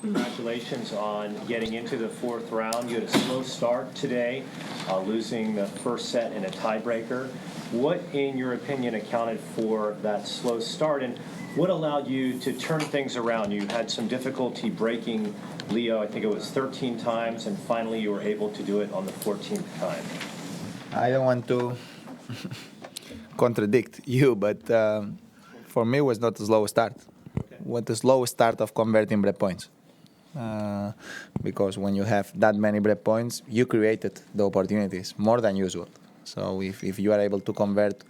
Congratulations on getting into the fourth round. You had a slow start today, losing the first set in a tiebreaker. What, in your opinion, accounted for that slow start, and what allowed you to turn things around? You had some difficulty breaking Leo, I think it was 13 times, and finally you were able to do it on the 14th time. I don't want to contradict you, but for me it was not a slow start. Okay. It was the slow start of converting break points. Because when you have that many break points, you created the opportunities more than usual. So if you are able to convert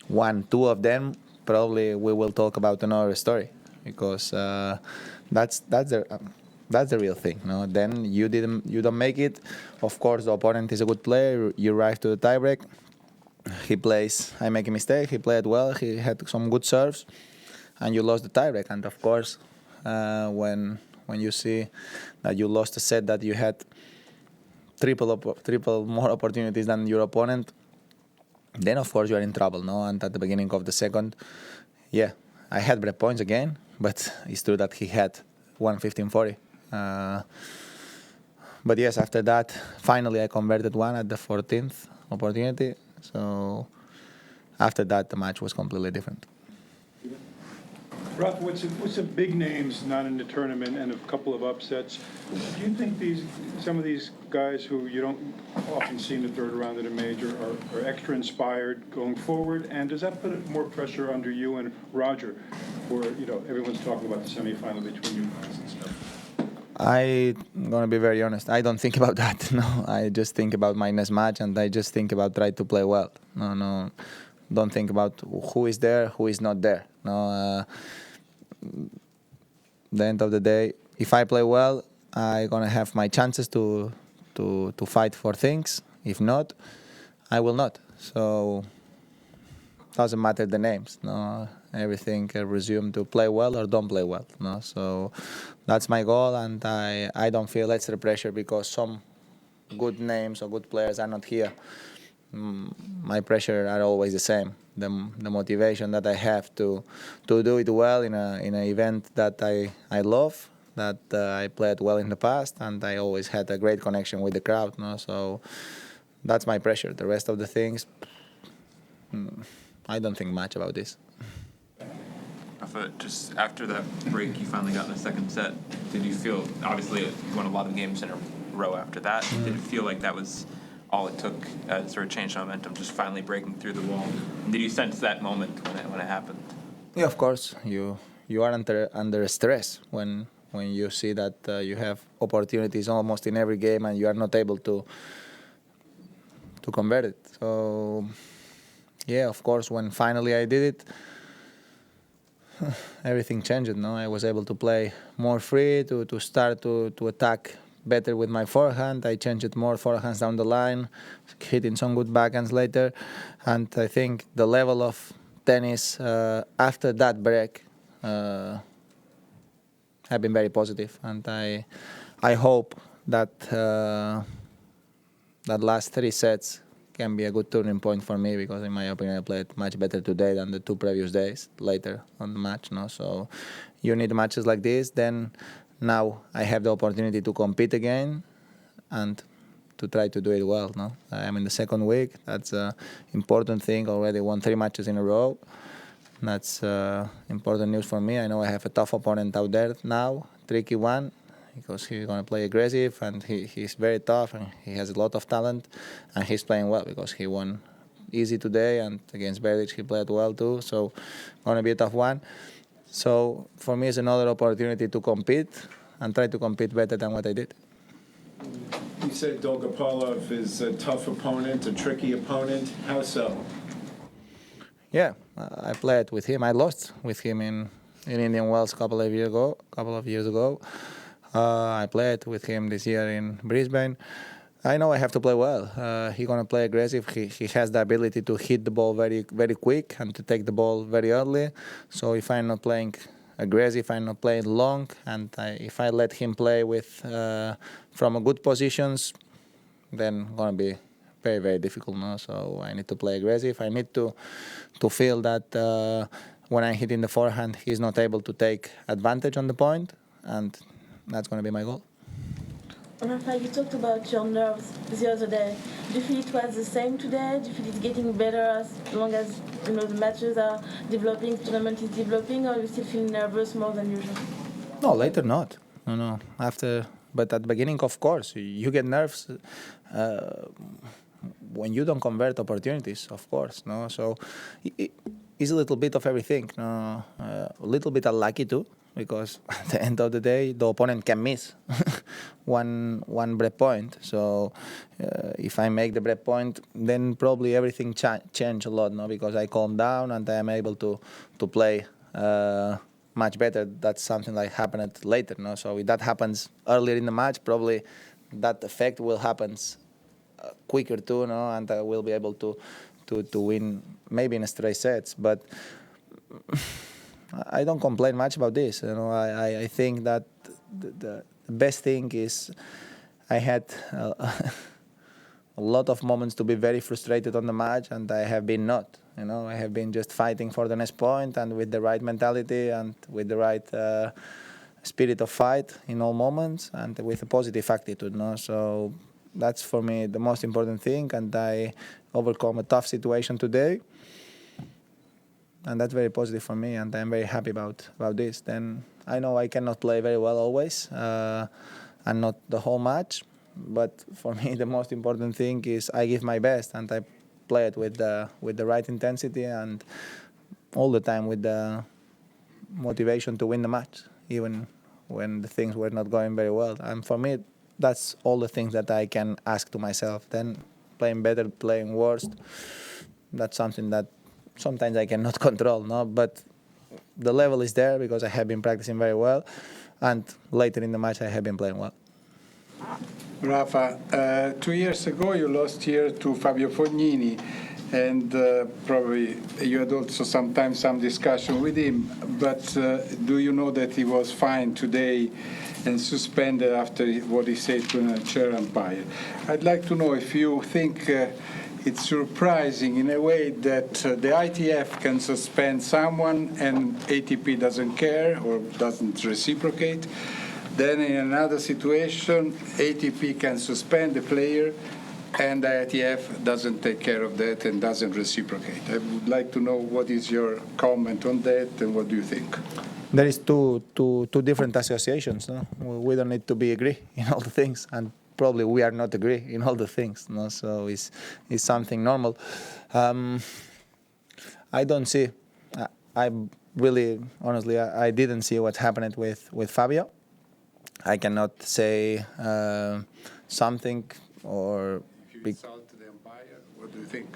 one, two of them, probably we will talk about another story, because that's the real thing. No? Then you don't make it. Of course, the opponent is a good player. You arrive to the tiebreak. He plays. I make a mistake. He played well. He had some good serves, and you lost the tiebreak. And of course, when you see that you lost a set that you had triple more opportunities than your opponent, then of course you are in trouble, no? And at the beginning of the second, yeah, I had break points again, but it's true that he had 115-40. But yes, after that, finally I converted one at the 14th opportunity. So after that, the match was completely different. Rafa, with some big names not in the tournament and a couple of upsets, do you think some of these guys who you don't often see in the third round of the major are extra inspired going forward? And does that put more pressure under you and Roger, where everyone's talking about the semifinal between you guys and stuff? I'm going to be very honest. I don't think about that. No, I just think about my next match, and I just think about trying to play well. No, don't think about who is there, who is not there. No. The end of the day, if I play well, I'm gonna have my chances to fight for things. If not, I will not. So doesn't matter the names. No, everything resume to play well or don't play well. No, so that's my goal, and I don't feel extra pressure because some good names or good players are not here. My pressure are always the same. The motivation that I have to do it well in an event that I love, that I played well in the past, and I always had a great connection with the crowd. No? So that's my pressure. The rest of the things, I don't think much about this. Rafa, just after that break you finally got in the second set, did you feel, obviously you won a lot of games in a row after that, did it feel like that was all it took to sort of change the momentum, just finally breaking through the wall? And did you sense that moment when it happened? Yeah, of course. You are under stress when you see that you have opportunities almost in every game and you are not able to convert it. So yeah, of course, when finally I did it, everything changed. No, I was able to play more free, to start to attack better with my forehand. I changed more forehands down the line, hitting some good backhands later, and I think the level of tennis after that break have been very positive, and I hope that that last three sets can be a good turning point for me, because in my opinion I played much better today than the two previous days later on the match. No, so you need matches like this. Then now I have the opportunity to compete again and to try to do it well. No, I'm in the second week. That's an important thing. Already won 3 matches in a row. That's important news for me. I know I have a tough opponent out there now, tricky one, because he's going to play aggressive, and he's very tough, and he has a lot of talent, and he's playing well because he won easy today, and against Beric he played well too. So going to be a tough one. So for me, it's another opportunity to compete and try to compete better than what I did. You said Dolgopolov is a tough opponent, a tricky opponent. How so? Yeah, I played with him. I lost with him in Indian Wells a couple of years ago. I played with him this year in Brisbane. I know I have to play well. He's going to play aggressive. He has the ability to hit the ball very, very quick and to take the ball very early. So if I'm not playing aggressive, I'm not playing long, and if I let him play with from a good positions, then it's going to be very, very difficult. No? So I need to play aggressive. I need to feel that when I'm hitting the forehand, he's not able to take advantage on the point. and that's going to be my goal. Rafa, you talked about your nerves the other day. Do you feel it was the same today? Do you feel it's getting better as long as the matches are developing, the tournament is developing, or you still feel nervous more than usual? No, later not. No. After, but at the beginning, of course, you get nerves when you don't convert opportunities. Of course, no. So it's a little bit of everything. No, a little bit unlucky too, because at the end of the day, the opponent can miss one break point. So if I make the break point, then probably everything change a lot, no? Because I calm down and I am able to play much better. That's something like happened later, no? So if that happens earlier in the match, probably that effect will happen quicker too, no? And I will be able to win maybe in straight sets, but I don't complain much about this. I think that the best thing is I had a lot of moments to be very frustrated on the match, and I have been not. I have been just fighting for the next point and with the right mentality and with the right spirit of fight in all moments and with a positive attitude. No, so that's for me the most important thing, and I overcome a tough situation today. And that's very positive for me, and I'm very happy about this. Then I know I cannot play very well always, and not the whole match. But for me, the most important thing is I give my best, and I play it with the right intensity and all the time with the motivation to win the match, even when the things were not going very well. And for me, that's all the things that I can ask to myself. Then playing better, playing worse, that's something that sometimes I cannot control, no? But the level is there because I have been practicing very well, and later in the match I have been playing well. Rafa, 2 years ago you lost here to Fabio Fognini, and probably you had also sometimes some discussion with him, but do you know that he was fined today and suspended after what he said to a chair umpire? I'd like to know if you think it's surprising in a way that the ITF can suspend someone and ATP doesn't care or doesn't reciprocate. Then in another situation, ATP can suspend the player and the ITF doesn't take care of that and doesn't reciprocate. I would like to know what is your comment on that and what do you think? There is two different associations. No? We don't need to be agree in all the things, and probably we are not agree in all the things. No? So it's something normal. I don't see. I really, honestly, I didn't see what happened with Fabio. I cannot say something or. If you insult the umpire, what do you think?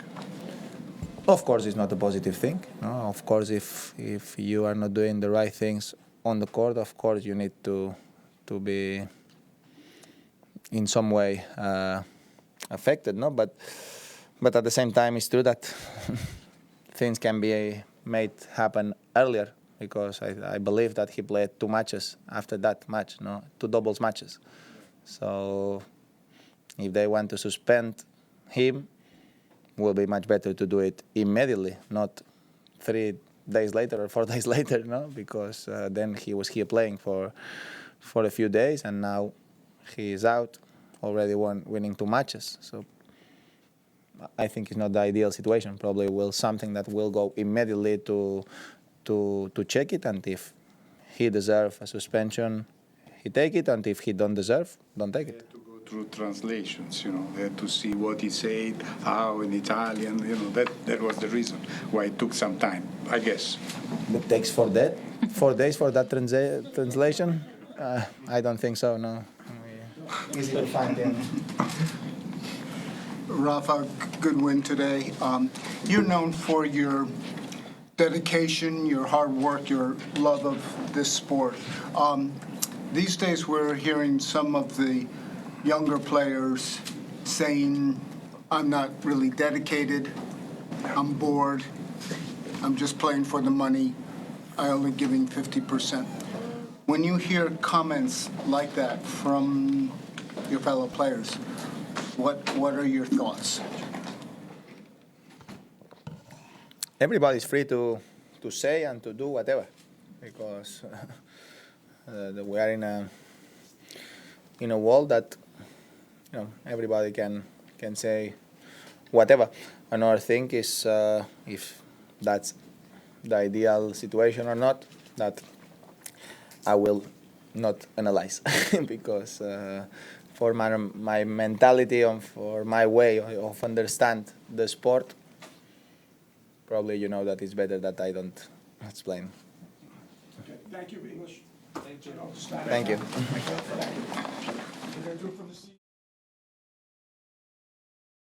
Of course, it's not a positive thing. No? Of course, if you are not doing the right things on the court, of course you need to be in some way affected. No, but at the same time, it's true that things can be made happen earlier because I believe that he played 2 matches after that match. No, 2 doubles matches. So if they want to suspend him, will be much better to do it immediately, not 3 days later or 4 days later, no? Because then he was here playing for a few days, and now he is out, already winning 2 matches. So I think it's not the ideal situation. Probably something that will go immediately to check it, and if he deserves a suspension, he take it, and if he don't deserve, don't take it. Through translations, they had to see what he said, how in Italian, that was the reason why it took some time, I guess. It takes 4 days for that translation? I don't think so, no. Easy to find in. Rafa, good win today. You're known for your dedication, your hard work, your love of this sport. These days we're hearing some of the younger players saying, I'm not really dedicated, I'm bored, I'm just playing for the money, I only giving 50%. When you hear comments like that from your fellow players, what are your thoughts? Everybody's free to say and to do whatever, because We are in a world that everybody can say whatever. Another thing is if that's the ideal situation or not, that I will not analyze because for my mentality and for my way of understand the sport, probably that it's better that I don't explain. Okay, thank you, English. Thank you. We're gonna do it from the seat.